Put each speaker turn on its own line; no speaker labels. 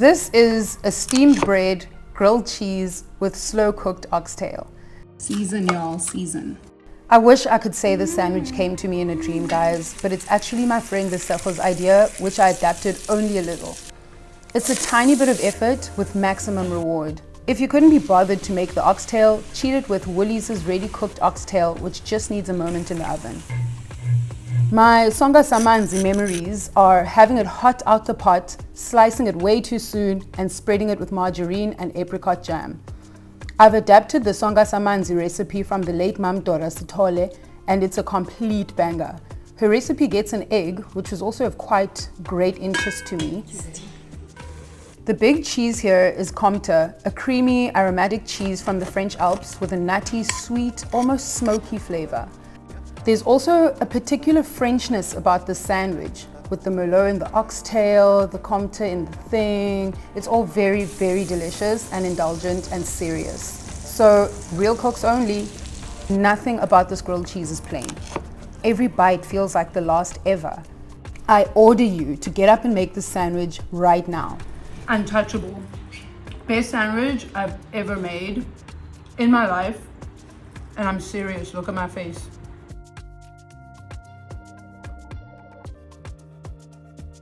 This is a steamed bread, grilled cheese with slow-cooked oxtail.
Season, y'all, season.
I wish I could say this sandwich came to me in a dream, guys, but it's actually my friend Lissafo's idea, which I adapted only a little. It's a tiny bit of effort with maximum reward. If you couldn't be bothered to make the oxtail, cheat it with Woolies' ready-cooked oxtail, which just needs a moment in the oven. My songa samanzi memories are having it hot out the pot, slicing it way too soon, and spreading it with margarine and apricot jam. I've adapted the songa samanzi recipe from the late Mam Dora Sithole, and it's a complete banger. Her recipe gets an egg, which was also of quite great interest to me. The big cheese here is Comté, a creamy, aromatic cheese from the French Alps with a nutty, sweet, almost smoky flavor. There's also a particular Frenchness about this sandwich, with the merlot in the oxtail, the Comté in the thing. It's all very, very delicious and indulgent and serious. So, real cooks only. Nothing about this grilled cheese is plain. Every bite feels like the last ever. I order you to get up and make this sandwich right now. Untouchable. Best sandwich I've ever made in my life. And I'm serious, look at my face.